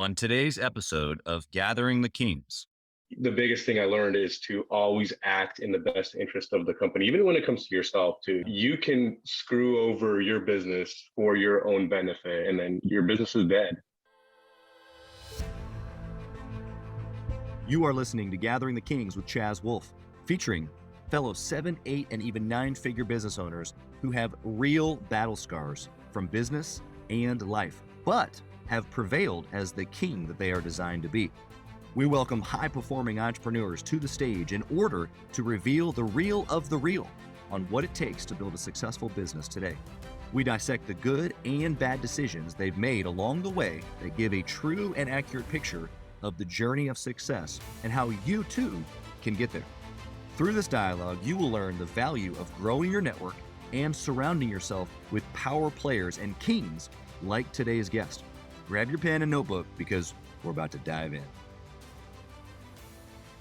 On today's episode of Gathering the Kings. The biggest thing I learned is to always act in the best interest of the company, even when it comes to yourself too. You can screw over your business for your own benefit, and then your business is dead. You are listening to Gathering the Kings with Chaz Wolfe, featuring fellow 7, 8, and even 9-figure business owners who have real battle scars from business and life, but have prevailed as the king that they are designed to be. We welcome high-performing entrepreneurs to the stage in order to reveal the real of the real on what it takes to build a successful business today. We dissect the good and bad decisions they've made along the way that give a true and accurate picture of the journey of success and how you too can get there. Through this dialogue, you will learn the value of growing your network and surrounding yourself with power players and kings like today's guest. Grab your pen and notebook because we're about to dive in.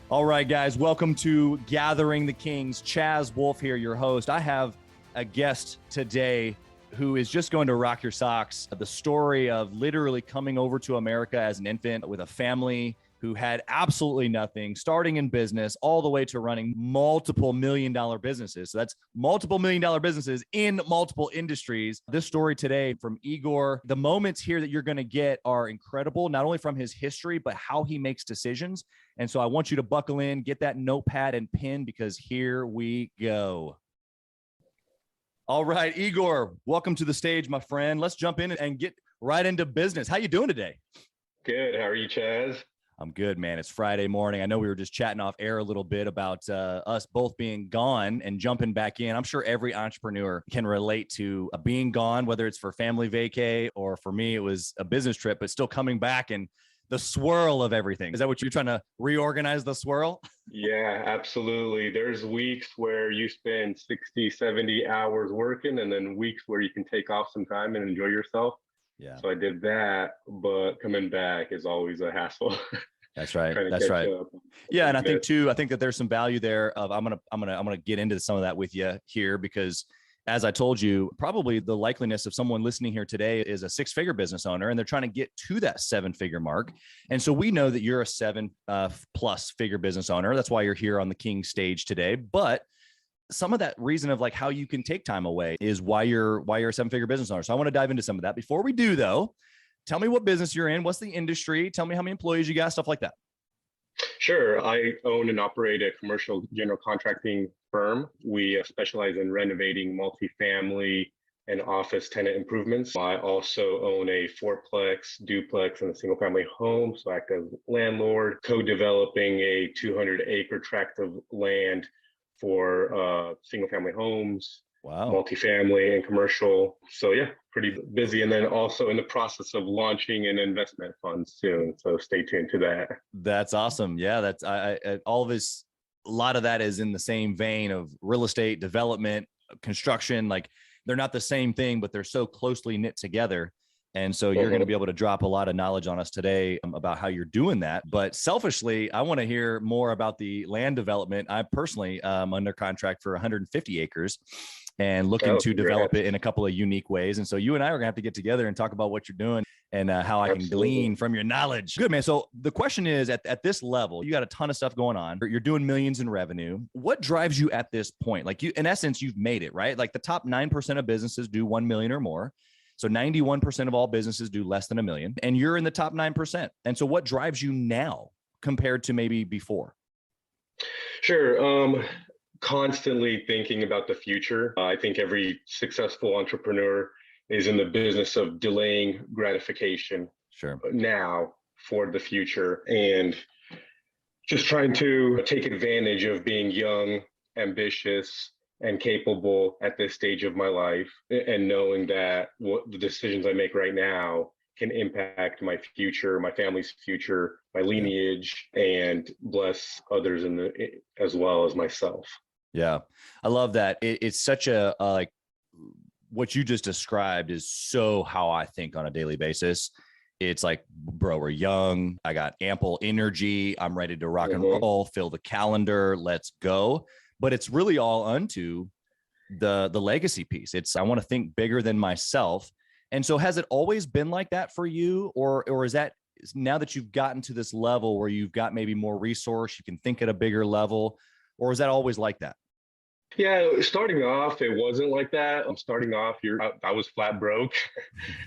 All right, guys, welcome to Gathering the Kings. Chaz Wolfe here, your host. I have a guest today who is just going to rock your socks. The story of literally coming over to America as an infant with a family who had absolutely nothing, starting in business all the way to running multiple million-dollar businesses. So that's multiple million-dollar businesses in multiple industries. This story today from Igor, the moments here that you're going to get are incredible, not only from his history, but how he makes decisions. And so I want you to buckle in, get that notepad and pen, because here we go. All right, Igor, welcome to the stage, my friend. Let's jump in and get right into business. How you doing today? Good. How are you, Chaz? I'm good, man. It's Friday morning. I know we were just chatting off air a little bit about us both being gone and jumping back in. I'm sure every entrepreneur can relate to being gone, whether it's for family vacay or for me, it was a business trip, but still coming back and the swirl of everything. Is that what you're trying to reorganize, the swirl? Yeah, absolutely. There's weeks where you spend 60, 70 hours working, and then weeks where you can take off some time and enjoy yourself. Yeah. So I did that, but coming back is always a hassle. That's right. That's right. Yeah, and I think that there's some value there of I'm gonna get into some of that with you here, because as I told you, probably the likeliness of someone listening here today is a 6-figure business owner, and they're trying to get to that 7-figure mark. And so we know that you're a 7+ figure business owner. That's why you're here on the King stage today. But some of that reason of like how you can take time away is why you're a 7-figure business owner. So I want to dive into some of that. Before we do though, tell me what business you're in. What's the industry? Tell me how many employees you got, stuff like that. Sure. I own and operate a commercial general contracting firm. We specialize in renovating multifamily and office tenant improvements. I also own a 4-plex, duplex, and a single-family home. So I act as landlord, co-developing a 200-acre tract of land for single-family homes. Wow. Multifamily and commercial. So yeah, pretty busy. And then also in the process of launching an investment fund soon. So stay tuned to that. That's awesome. Yeah, that's all of this. A lot of that is in the same vein of real estate development, construction. Like they're not the same thing, but they're so closely knit together. And so you're going to be able to drop a lot of knowledge on us today about how you're doing that. But selfishly, I want to hear more about the land development. I personally am under contract for 150 acres and looking to develop it in a couple of unique ways. And so you and I are going to have to get together and talk about what you're doing and how I can glean from your knowledge. Good, man. So the question is, at this level, you got a ton of stuff going on. You're doing millions in revenue. What drives you at this point? Like you, in essence, you've made it, right? Like the top 9% of businesses do 1 million or more. So 91% of all businesses do less than 1 million, and you're in the top 9%. And so what drives you now compared to maybe before? Sure. Constantly thinking about the future. I think every successful entrepreneur is in the business of delaying gratification now for the future, and just trying to take advantage of being young, ambitious, and capable at this stage of my life, and knowing that what the decisions I make right now can impact my future, my family's future, my lineage, and bless others as well as myself. Yeah, I love that. It's such a like what you just described is so how I think on a daily basis. It's like, bro, we're young. I got ample energy. I'm ready to rock and roll, fill the calendar. Let's go. But it's really all unto the legacy piece. It's, I want to think bigger than myself. And so has it always been like that for you? Or is that now that you've gotten to this level where you've got maybe more resource, you can think at a bigger level, or is that always like that? Yeah, starting off, it wasn't like that. I'm starting off, I was flat broke,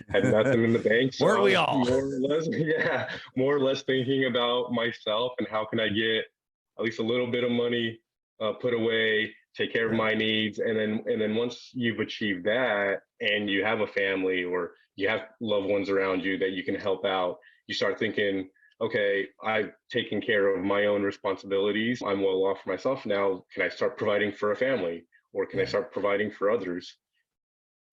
had nothing in the bank. So Weren't I we was all? more or less, yeah, more or less thinking about myself and how can I get at least a little bit of money put away, take care of Right. my needs. And then once you've achieved that and you have a family or you have loved ones around you that you can help out, you start thinking, okay, I've taken care of my own responsibilities. I'm well off for myself. Now, can I start providing for a family or can I start providing for others?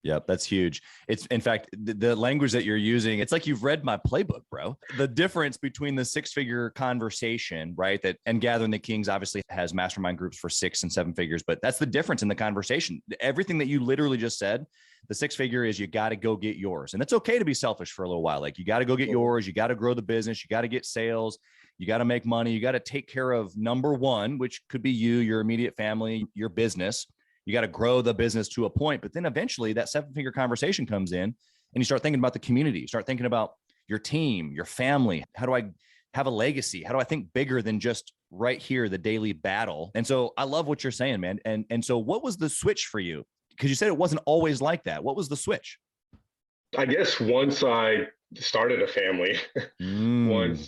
Yep, that's huge. It's, in fact, the language that you're using, it's like you've read my playbook, bro. The difference between the six-figure conversation, right? That, and Gathering the Kings obviously has mastermind groups for 6 and 7 figures, but that's the difference in the conversation. Everything that you literally just said, the 6-figure is you got to go get yours. And it's okay to be selfish for a little while. Like, you got to go get yours. You got to grow the business. You got to get sales. You got to make money. You got to take care of number one, which could be you, your immediate family, your business. You got to grow the business to a point, but then eventually that 7-figure conversation comes in and you start thinking about the community. You start thinking about your team, your family. How do I have a legacy? How do I think bigger than just right here, the daily battle? And so I love what you're saying, man. And so what was the switch for you? Because you said it wasn't always like that. What was the switch? I guess once I started a family, once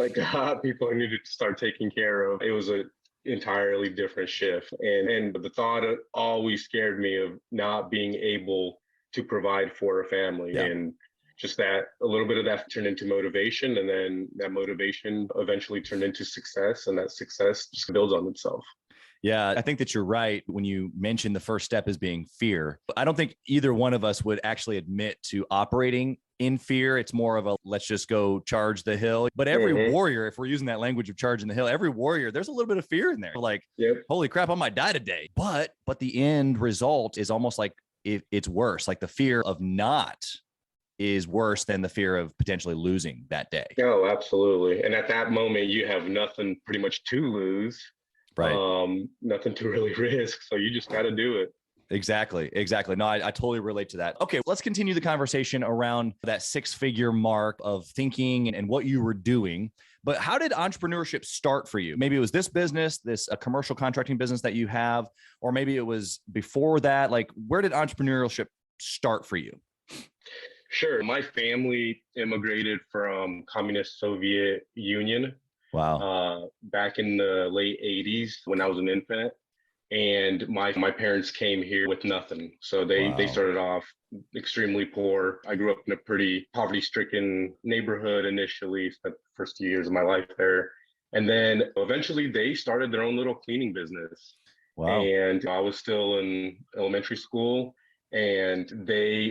I got people I needed to start taking care of, it was a entirely different shift. And the thought always scared me of not being able to provide for a family. Yeah. And just that a little bit of that turned into motivation. And then that motivation eventually turned into success. And that success just builds on itself. Yeah, I think that you're right when you mentioned the first step as being fear. I don't think either one of us would actually admit to operating in fear. It's more of a, let's just go charge the hill. But every warrior, if we're using that language of charging the hill, every warrior, there's a little bit of fear in there. Like, holy crap, I might die today. But the end result is almost like it's worse. Like the fear of not is worse than the fear of potentially losing that day. Oh, absolutely. And at that moment, you have nothing pretty much to lose. Right. Nothing to really risk. So you just got to do it. Exactly. No, I totally relate to that. Okay, let's continue the conversation around that 6-figure mark of thinking and what you were doing. But how did entrepreneurship start for you? Maybe it was this business, a commercial contracting business that you have, or maybe it was before that. Like, where did entrepreneurship start for you? Sure. My family immigrated from communist Soviet Union. Wow. Back in the late 80s when I was an infant. And my parents came here with nothing. So they started off extremely poor. I grew up in a pretty poverty-stricken neighborhood initially, spent the first few years of my life there. And then eventually they started their own little cleaning business. Wow. And I was still in elementary school and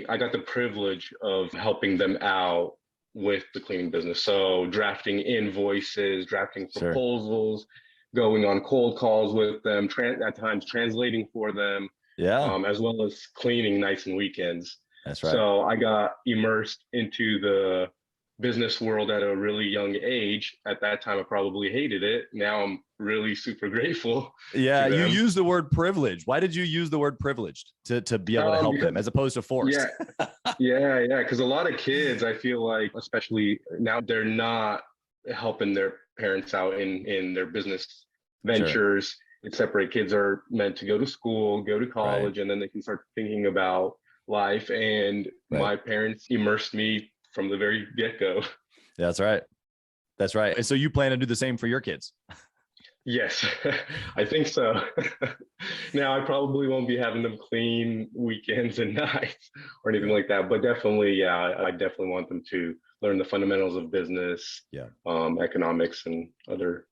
I got the privilege of helping them out with the cleaning business. So drafting invoices, drafting proposals, going on cold calls with them, at times translating for them, as well as cleaning nights and weekends. That's right. So I got immersed into the business world at a really young age. At that time, I probably hated it. Now I'm really super grateful. Yeah, you use the word privileged. Why did you use the word privileged to be able to help them as opposed to forced? Yeah. Because a lot of kids, I feel like, especially now, they're not helping their parents out in their business ventures. Sure. It's separate. Kids are meant to go to school, go to college, and then they can start thinking about life. And my parents immersed me from the very get-go. That's right. And so you plan to do the same for your kids? Yes, I think so. Now, I probably won't be having them clean weekends and nights or anything like that, but definitely, I definitely want them to learn the fundamentals of business, economics, and other.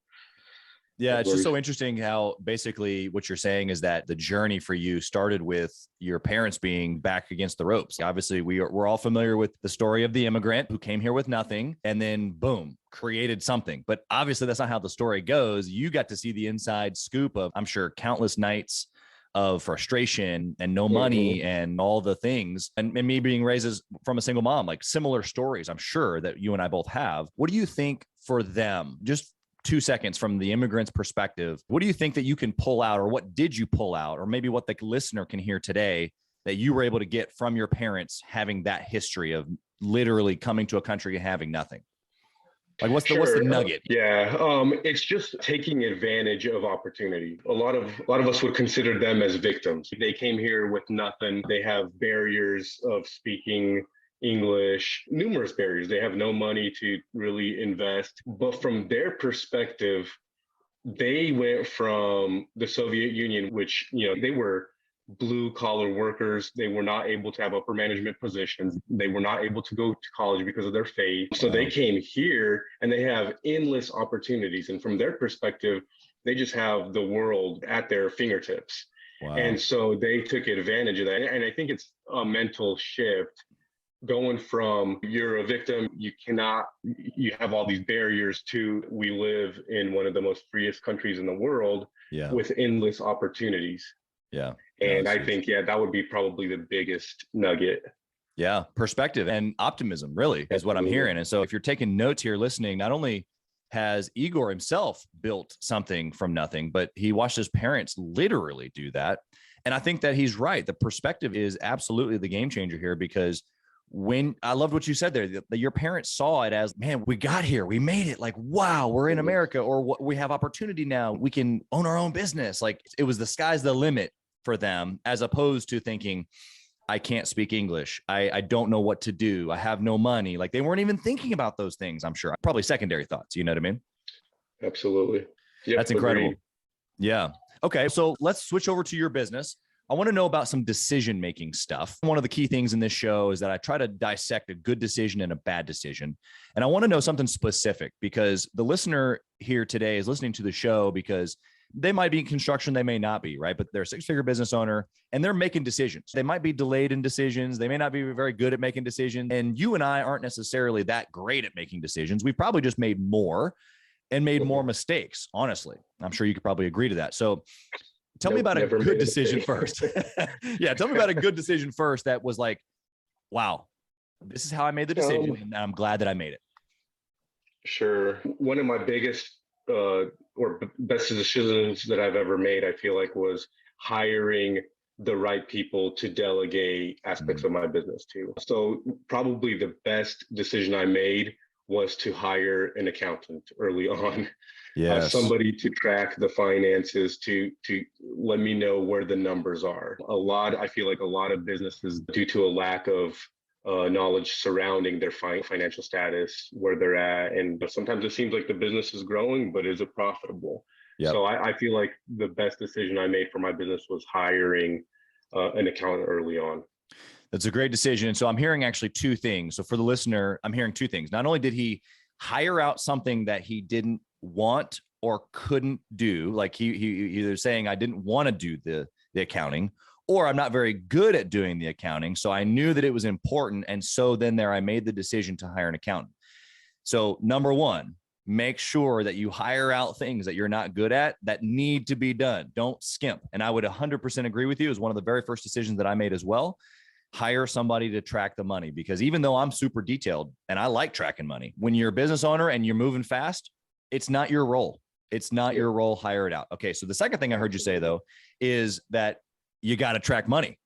Yeah, it's just so interesting how basically what you're saying is that the journey for you started with your parents being back against the ropes. Obviously, we're all familiar with the story of the immigrant who came here with nothing and then boom, created something. But obviously, that's not how the story goes. You got to see the inside scoop of, I'm sure, countless nights of frustration and no money and all the things. And me being raised from a single mom, like similar stories, I'm sure that you and I both have. What do you think for them? Just 2 seconds from the immigrant's perspective, what do you think that you can pull out, or what did you pull out, or maybe what the listener can hear today that you were able to get from your parents having that history of literally coming to a country and having nothing? Like what's the nugget? Yeah. It's just taking advantage of opportunity. A lot of us would consider them as victims. They came here with nothing. They have barriers of speaking English, numerous barriers. They have no money to really invest. But from their perspective, they went from the Soviet Union, which, they were blue collar workers. They were not able to have upper management positions. They were not able to go to college because of their faith. So they came here and they have endless opportunities. And from their perspective, they just have the world at their fingertips. Wow. And so they took advantage of that. And I think it's a mental shift going from you're a victim, you have all these barriers, to we live in one of the most freest countries in the world with endless opportunities. Yeah. And I think, that would be probably the biggest nugget. Yeah. Perspective and optimism really is what I'm hearing. And so if you're taking notes here, listening, not only has Igor himself built something from nothing, but he watched his parents literally do that. And I think that he's right. The perspective is absolutely the game changer here, because when I loved what you said there, that your parents saw it as, man, we got here, we made it, like, wow, we're in America, or we have opportunity now, we can own our own business. Like it was the sky's the limit for them, as opposed to thinking, I can't speak English. I don't know what to do. I have no money. Like they weren't even thinking about those things. I'm sure probably secondary thoughts. You know what I mean? Absolutely. Yep, that's incredible. Agreed. Yeah. Okay. So let's switch over to your business. I want to know about some decision-making stuff. One of the key things in this show is that I try to dissect a good decision and a bad decision. And I want to know something specific, because the listener here today is listening to the show because they might be in construction, they may not be, right? But they're a six-figure business owner and they're making decisions. They might be delayed in decisions. They may not be very good at making decisions. And you and I aren't necessarily that great at making decisions. We've probably just made more mistakes, honestly. I'm sure you could probably agree to that. So tell me about a good decision first. Yeah, tell me about a good decision first that was like, wow, this is how I made the decision, and I'm glad that I made it. Sure. One of my biggest or best decisions that I've ever made, I feel like, was hiring the right people to delegate aspects of my business to. So probably the best decision I made was to hire an accountant early on. Yes. Somebody to track the finances, to let me know where the numbers are. I feel like a lot of businesses, due to a lack of knowledge surrounding their financial status, where they're at, and sometimes it seems like the business is growing, but is it profitable? Yep. So I feel like the best decision I made for my business was hiring an accountant early on. That's a great decision. So I'm hearing actually two things. So for the listener, I'm hearing two things. Not only did he hire out something that he didn't want or couldn't do, like he either saying, I didn't want to do the accounting, or I'm not very good at doing the accounting. So I knew that it was important. And so then I made the decision to hire an accountant. So number one, make sure that you hire out things that you're not good at that need to be done. Don't skimp. And I would 100% agree with you. It was one of the very first decisions that I made as well. Hire somebody to track the money, because even though I'm super detailed and I like tracking money, when you're a business owner and you're moving fast, it's not your role. It's not your role. Hire it out. Okay. So the second thing I heard you say though, is that you got to track money.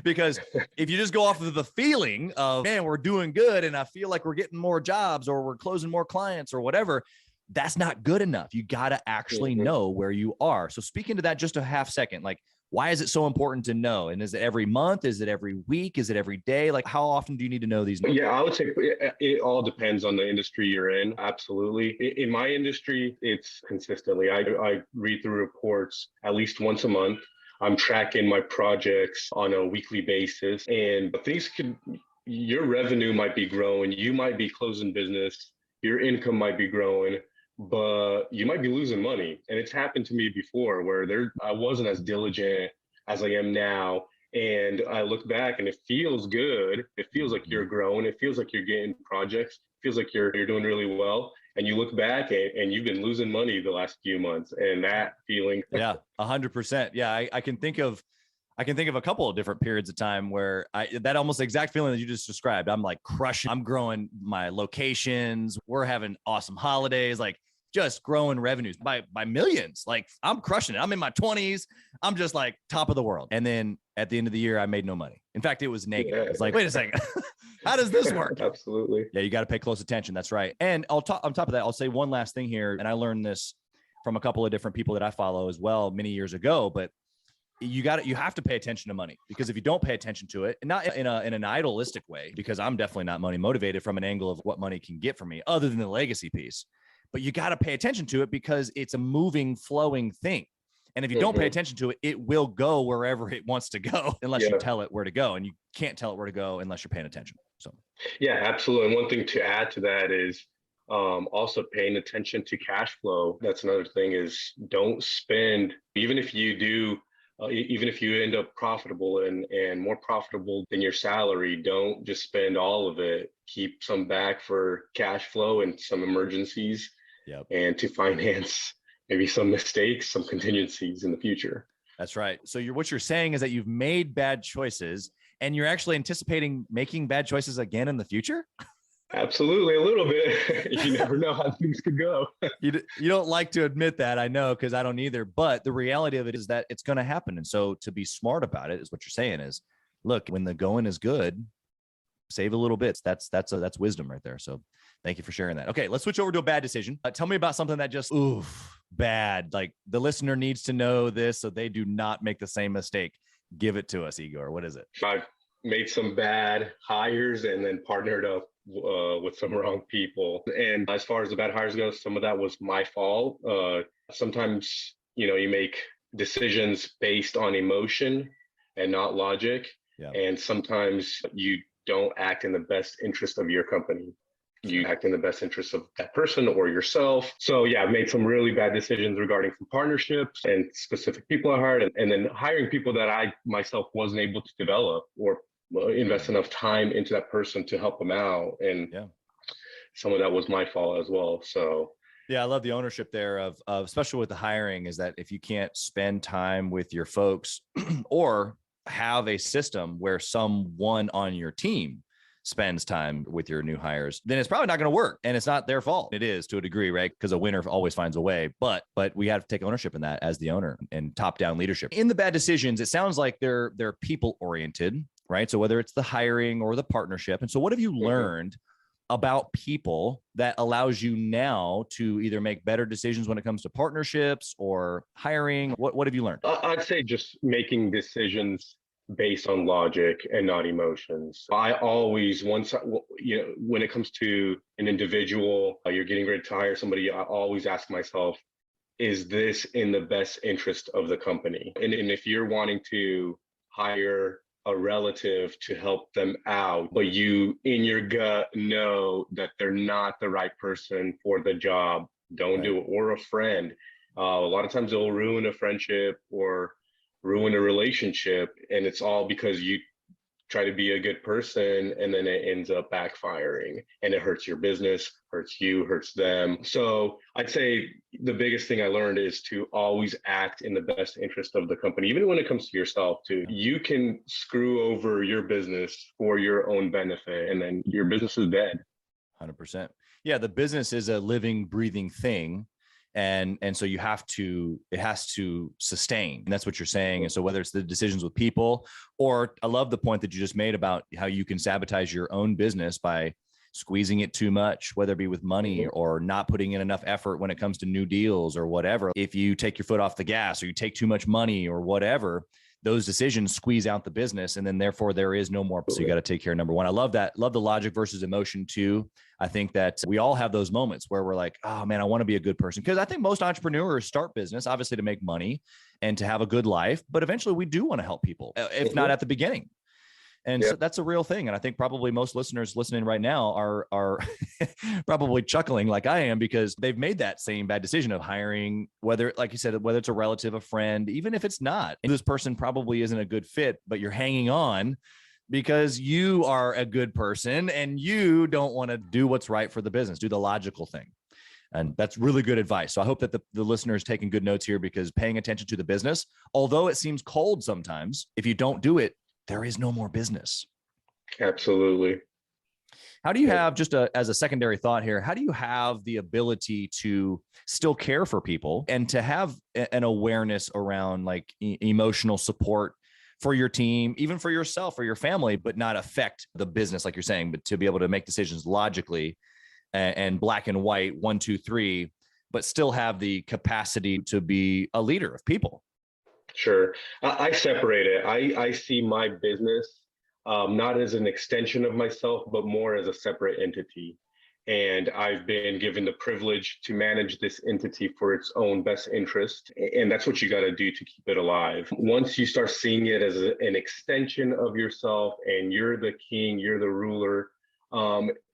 Because if you just go off of the feeling of, man, we're doing good and I feel like we're getting more jobs or we're closing more clients or whatever, that's not good enough. You got to actually know where you are. So speaking to that just a half second, like, why is it so important to know? And is it every month? Is it every week? Is it every day? Like, how often do you need to know these? Yeah, I would say it all depends on the industry you're in. Absolutely. In my industry, it's consistently. I read through reports at least once a month. I'm tracking my projects on a weekly basis, and your revenue might be growing. You might be closing business. Your income might be growing, but you might be losing money. And it's happened to me before where I wasn't as diligent as I am now. And I look back and it feels good. It feels like you're growing. It feels like you're getting projects. It feels like you're doing really well. And you look back and you've been losing money the last few months, and that feeling. Yeah, 100%. Yeah, I can think of a couple of different periods of time where that almost exact feeling that you just described. I'm like crushing. I'm growing my locations. We're having awesome holidays. Like just growing revenues by millions. Like I'm crushing it. I'm in my 20s. I'm just like top of the world. And then at the end of the year, I made no money. In fact, it was negative. It's like, wait a second. How does this work? Absolutely. Yeah, you got to pay close attention. That's right. And on top of that, I'll say one last thing here. And I learned this from a couple of different people that I follow as well many years ago, but you have to pay attention to money, because if you don't pay attention to it, and not in an idealistic way, because I'm definitely not money motivated from an angle of what money can get for me other than the legacy piece, but you got to pay attention to it because it's a moving, flowing thing. And if you don't pay attention to it, it will go wherever it wants to go unless you tell it where to go. And you can't tell it where to go unless you're paying attention. So, yeah, absolutely. And one thing to add to that is also paying attention to cash flow. That's another thing, is don't spend, even if you do, even if you end up profitable and more profitable than your salary, don't just spend all of it. Keep some back for cash flow and some emergencies, and to finance maybe some mistakes, some contingencies in the future. That's right. So what you're saying is that you've made bad choices and you're actually anticipating making bad choices again in the future? Absolutely, a little bit. You never know how things could go. You don't like to admit that, I know, because I don't either. But the reality of it is that it's going to happen. And so to be smart about it is what you're saying is, look, when the going is good, save a little bit. That's wisdom right there. So thank you for sharing that. Okay, let's switch over to a bad decision. Tell me about something that just, bad. Like the listener needs to know this so they do not make the same mistake. Give it to us, Igor. What is it? I've made some bad hires and then partnered up with some wrong people. And as far as the bad hires go, some of that was my fault. Sometimes, you make decisions based on emotion and not logic. Yeah. And sometimes you don't act in the best interest of your company. You act in the best interest of that person or yourself. So yeah, I've made some really bad decisions regarding some partnerships and specific people I hired, and then hiring people that I myself wasn't able to develop or invest enough time into that person to help them out. And some of that was my fault as well. So yeah, I love the ownership there of especially with the hiring, is that if you can't spend time with your folks or have a system where someone on your team spends time with your new hires, then it's probably not going to work. And it's not their fault. It is to a degree, right? Because a winner always finds a way. But we have to take ownership in that as the owner and top-down leadership. In the bad decisions, it sounds like they're people-oriented, right? So whether it's the hiring or the partnership. And so what have you learned about people that allows you now to either make better decisions when it comes to partnerships or hiring? What have you learned? I'd say just making decisions based on logic and not emotions. I always, when it comes to an individual, you're getting ready to hire somebody, I always ask myself, is this in the best interest of the company? And if you're wanting to hire a relative to help them out, but you in your gut know that they're not the right person for the job, don't do it. Or a friend. A lot of times it'll ruin a friendship or ruin a relationship, and it's all because you try to be a good person and then it ends up backfiring and it hurts your business, hurts you, hurts them. So I'd say the biggest thing I learned is to always act in the best interest of the company, even when it comes to yourself too. You can screw over your business for your own benefit and then your business is dead. 100%. Yeah, the business is a living, breathing thing. And so it has to sustain. And that's what you're saying. And so whether it's the decisions with people, or I love the point that you just made about how you can sabotage your own business by squeezing it too much, whether it be with money or not putting in enough effort when it comes to new deals or whatever. If you take your foot off the gas or you take too much money or whatever, those decisions squeeze out the business, and then therefore there is no more. So you got to take care of number one. I love that. Love the logic versus emotion too. I think that we all have those moments where we're like, oh man, I want to be a good person. Because I think most entrepreneurs start business, obviously to make money and to have a good life, but eventually we do want to help people, if not at the beginning. And so that's a real thing. And I think probably most listeners listening right now are probably chuckling like I am, because they've made that same bad decision of hiring, whether, like you said, whether it's a relative, a friend, even if it's not, and this person probably isn't a good fit, but you're hanging on because you are a good person and you don't want to do what's right for the business, do the logical thing. And that's really good advice. So I hope that the listener is taking good notes here, because paying attention to the business, although it seems cold sometimes, if you don't do it, there is no more business. Absolutely. How do you have, just as a secondary thought here, how do you have the ability to still care for people and to have an awareness around like emotional support for your team, even for yourself or your family, but not affect the business, like you're saying, but to be able to make decisions logically and black and white, 1, 2, 3, but still have the capacity to be a leader of people? Sure. I separate it. I see my business not as an extension of myself, but more as a separate entity. And I've been given the privilege to manage this entity for its own best interest. And that's what you got to do to keep it alive. Once you start seeing it as an extension of yourself and you're the king, you're the ruler,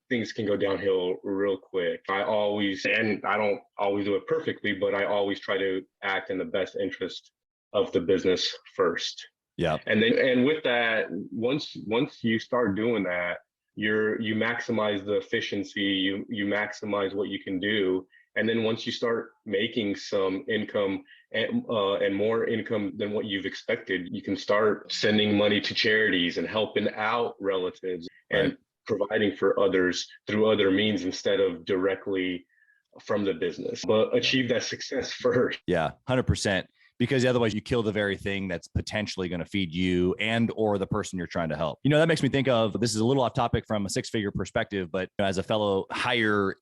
things can go downhill real quick. I always, and I don't always do it perfectly, but I always try to act in the best interest of the business first. Yeah. And with that, once you start doing that, you maximize the efficiency, you maximize what you can do. And then once you start making some income and more income than what you've expected, you can start sending money to charities and helping out relatives and providing for others through other means instead of directly from the business. But achieve that success first. Yeah, 100%. Because otherwise you kill the very thing that's potentially going to feed you and or the person you're trying to help. You know, that makes me think of, this is a little off topic from a 6-figure perspective, but as a fellow higher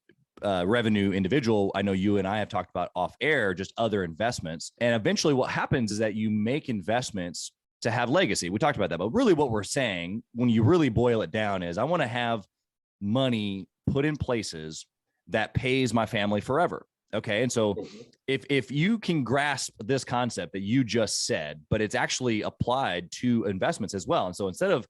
revenue individual, I know you and I have talked about off air, just other investments. And eventually what happens is that you make investments to have legacy. We talked about that, but really what we're saying when you really boil it down is I want to have money put in places that pays my family forever. Okay. And so if you can grasp this concept that you just said, but it's actually applied to investments as well. And so instead of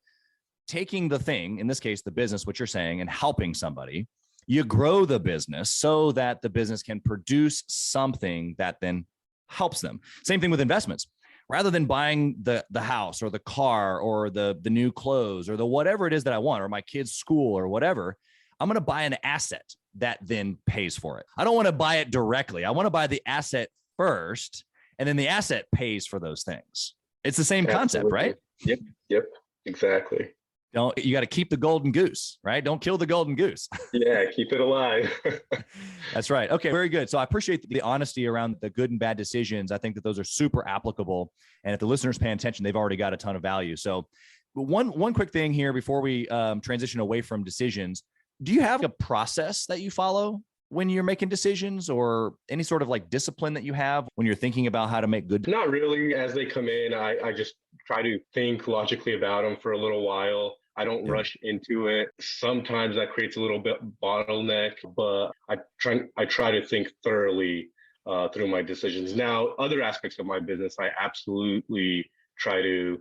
taking the thing, in this case, the business, what you're saying, and helping somebody, you grow the business so that the business can produce something that then helps them. Same thing with investments. Rather than buying the house or the car or the new clothes or the whatever it is that I want, or my kid's school or whatever, I'm going to buy an asset that then pays for it. I don't want to buy it directly. I want to buy the asset first, and then the asset pays for those things. It's the same concept, right? Yep, exactly. You got to keep the golden goose, right? Don't kill the golden goose. Yeah, keep it alive. That's right. Okay, very good. So I appreciate the honesty around the good and bad decisions. I think that those are super applicable. And if the listeners pay attention, they've already got a ton of value. So one quick thing here before we transition away from decisions. Do you have a process that you follow when you're making decisions, or any sort of like discipline that you have when you're thinking about how to make good? Not really. As they come in, I just try to think logically about them for a little while. I don't rush into it. Sometimes that creates a little bit bottleneck, but I try to think thoroughly through my decisions. Now, other aspects of my business, I absolutely try to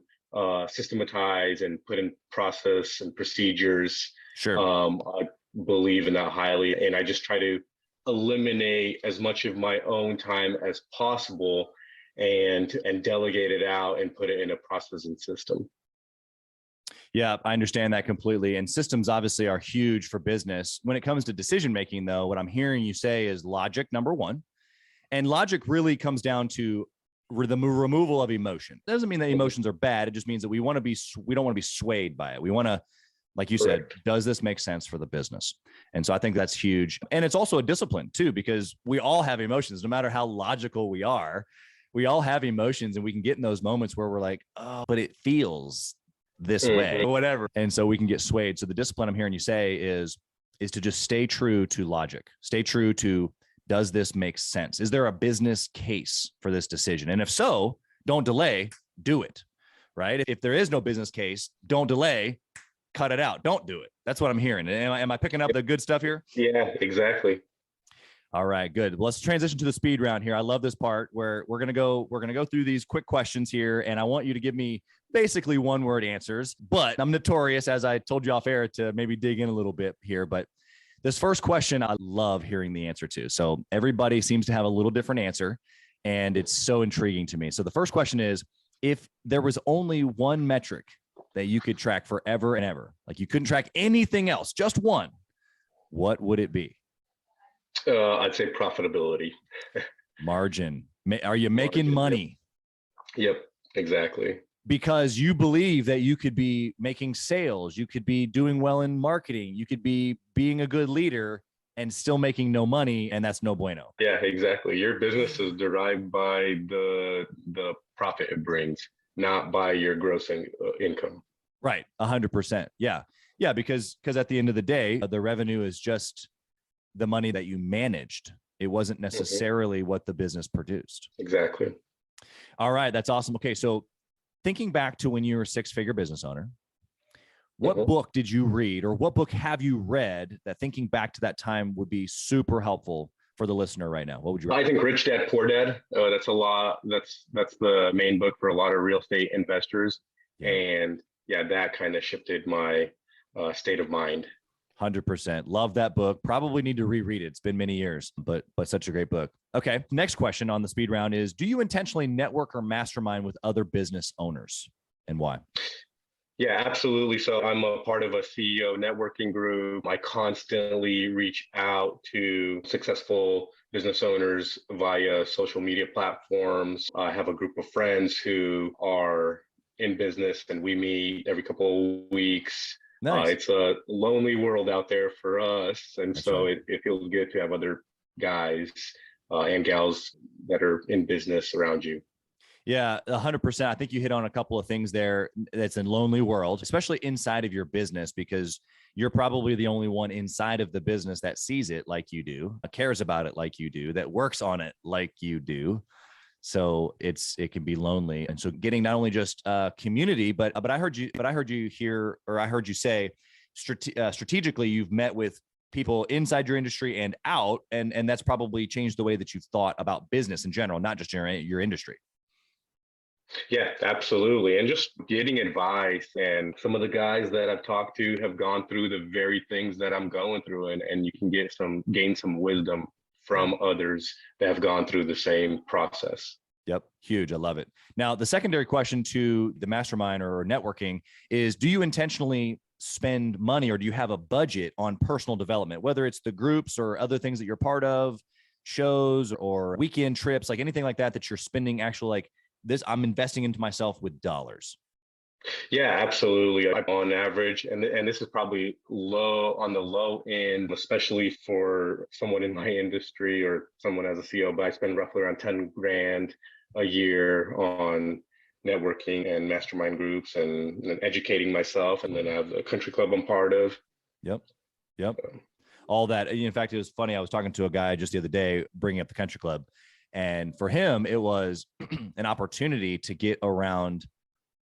systematize and put in process and procedures. Sure. I believe in that highly, and I just try to eliminate as much of my own time as possible and delegate it out and put it in a process and system. Yeah, I understand that completely. And systems obviously are huge for business. When it comes to decision making, though, what I'm hearing you say is logic, number one. And logic really comes down to the removal of emotion. It doesn't mean that emotions are bad. It just means that we don't want to be swayed by it. We want to, like you said, does this make sense for the business? And so I think that's huge. And it's also a discipline too, because we all have emotions, no matter how logical we are. We all have emotions, and we can get in those moments where we're like, oh, but it feels this way or whatever. And so we can get swayed. So the discipline I'm hearing you say is to just stay true to logic, stay true to, does this make sense? Is there a business case for this decision? And if so, don't delay, do it, right? If there is no business case, don't delay, cut it out. Don't do it. That's what I'm hearing. Am I picking up the good stuff here? Yeah, exactly. All right, good. Let's transition to the speed round here. I love this part where we're going to go through these quick questions here. And I want you to give me basically 1-word answers, but I'm notorious, as I told you off air, to maybe dig in a little bit here. But this first question, I love hearing the answer to. So everybody seems to have a little different answer, and it's so intriguing to me. So the first question is, if there was only one metric that you could track forever and ever, like you couldn't track anything else, just one, what would it be? I'd say profitability. Margin. Are you making money? Yep, exactly. because you believe that you could be making sales, you could be doing well in marketing, you could be being a good leader and still making no money. And that's no bueno. Yeah, exactly. Your business is derived by the profit it brings, not by your gross income. Right. 100%. Yeah. Yeah. Because at the end of the day, the revenue is just the money that you managed. It wasn't necessarily what the business produced. Exactly. All right. That's awesome. Okay. So thinking back to when you were a six-figure business owner, what book did you read, or what book have you read that, thinking back to that time, would be super helpful for the listener right now? What would you read? I think Rich Dad Poor Dad. That's a lot. That's the main book for a lot of real estate investors. Yeah. And yeah, that kind of shifted my state of mind. 100%. Love that book. Probably need to reread it. It's been many years, but such a great book. Okay. Next question on the speed round is, do you intentionally network or mastermind with other business owners, and why? Yeah, absolutely. So I'm a part of a CEO networking group. I constantly reach out to successful business owners via social media platforms. I have a group of friends who are in business, and we meet every couple of weeks. Nice. It's a lonely world out there for us. And that's so right. It feels good to have other guys and gals that are in business around you. Yeah, 100%. I think you hit on a couple of things there. That's a lonely world, especially inside of your business, because you're probably the only one inside of the business that sees it like you do, cares about it like you do, that works on it like you do. So it can be lonely. And so getting not only just community, but I heard you hear, or I heard you say strategically, you've met with people inside your industry and out, and that's probably changed the way that you've thought about business in general, not just your industry. Yeah, absolutely. And just getting advice. And some of the guys that I've talked to have gone through the very things that I'm going through, and you can gain some wisdom from others that have gone through the same process. Yep. Huge. I love it. Now, the secondary question to the mastermind or networking is, do you intentionally spend money, or do you have a budget on personal development, whether it's the groups or other things that you're part of, shows or weekend trips, like anything like that you're spending actually like this, I'm investing into myself with dollars? Yeah, absolutely. On average, and this is probably on the low end, especially for someone in my industry or someone as a CEO, but I spend roughly around 10 grand a year on networking and mastermind groups and educating myself. And then I have a country club I'm part of. Yep. All that. In fact, it was funny. I was talking to a guy just the other day, bringing up the country club. And for him, it was an opportunity to get around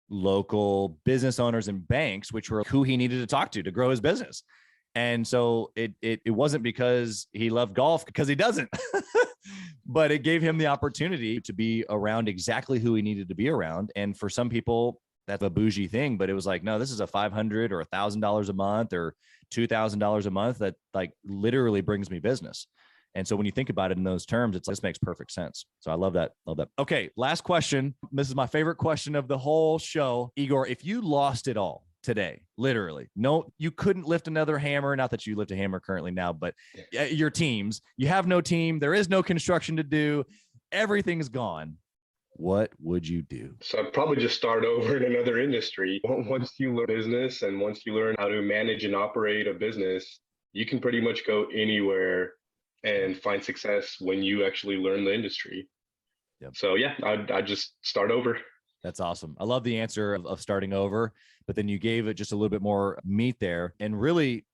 local business owners and banks, which were who he needed to talk to grow his business. And so it wasn't because he loved golf, because he doesn't, but it gave him the opportunity to be around exactly who he needed to be around. And for some people, that's a bougie thing, but it was like, no, this is a $500 or $1,000 a month or $2,000 a month that like literally brings me business. And so when you think about it in those terms, this makes perfect sense. So I love that. Okay. Last question. This is my favorite question of the whole show. Igor, if you lost it all today, literally, no, you couldn't lift another hammer. Not that you lift a hammer currently now, but your teams, you have no team. There is no construction to do. Everything's gone. What would you do? So I'd probably just start over in another industry. Once you learn business and once you learn how to manage and operate a business, you can pretty much go anywhere and find success when you actually learn the industry. Yep. So yeah, I'd just start over. That's awesome. I love the answer of starting over, but then you gave it just a little bit more meat there. And really,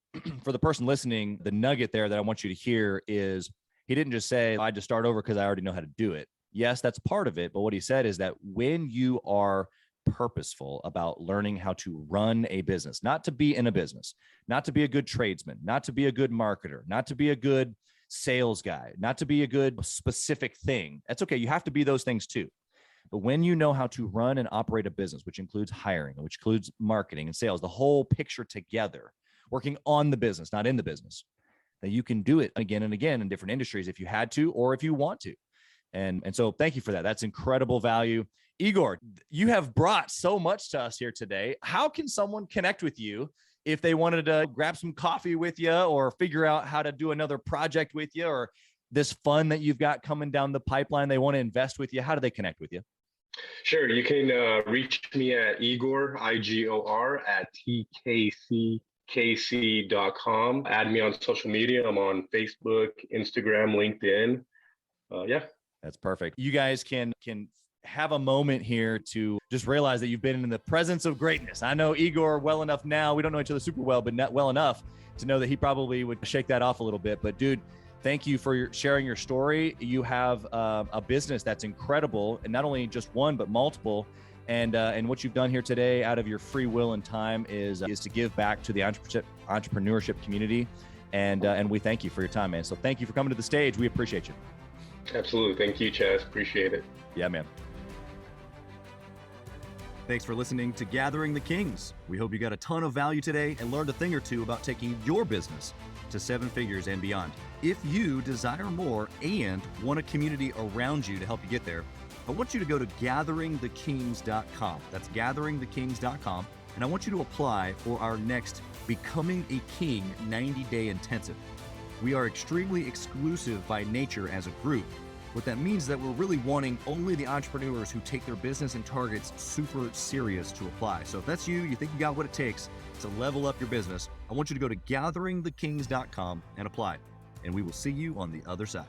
for the person listening, the nugget there that I want you to hear is, he didn't just say, I just start over because I already know how to do it. Yes, that's part of it. But what he said is that when you are purposeful about learning how to run a business, not to be in a business, not to be a good tradesman, not to be a good marketer, not to be a good sales guy, not to be a good specific thing. That's okay. You have to be those things too. But when you know how to run and operate a business, which includes hiring, which includes marketing and sales, the whole picture together, working on the business, not in the business, then you can do it again and again in different industries if you had to, or if you want to. And so thank you for that. That's incredible value. Igor, you have brought so much to us here today. How can someone connect with you if they wanted to grab some coffee with you, or figure out how to do another project with you, or this fund that you've got coming down the pipeline, they want to invest with you? How do they connect with you? Sure. You can reach me at Igor, Igor, at TKCKC.com. Add me on social media. I'm on Facebook, Instagram, LinkedIn. Yeah. That's perfect. You guys can have a moment here to just realize that you've been in the presence of greatness. I know Igor well enough now. We don't know each other super well, but not well enough to know that he probably would shake that off a little bit. But dude, thank you for sharing your story. You have a business that's incredible, and not only just one, but multiple. And what you've done here today out of your free will and time is to give back to the entrepreneurship community. And we thank you for your time, man. So thank you for coming to the stage. We appreciate you. Absolutely. Thank you, Chaz. Appreciate it. Yeah, man. Thanks for listening to Gathering the Kings. We hope you got a ton of value today and learned a thing or two about taking your business to 7 figures and beyond. If you desire more and want a community around you to help you get there, I want you to go to gatheringthekings.com. That's gatheringthekings.com. And I want you to apply for our next Becoming a King 90-day intensive. We are extremely exclusive by nature as a group. What that means is that we're really wanting only the entrepreneurs who take their business and targets super serious to apply. So if that's you, you think you got what it takes to level up your business, I want you to go to gatheringthekings.com and apply. And we will see you on the other side.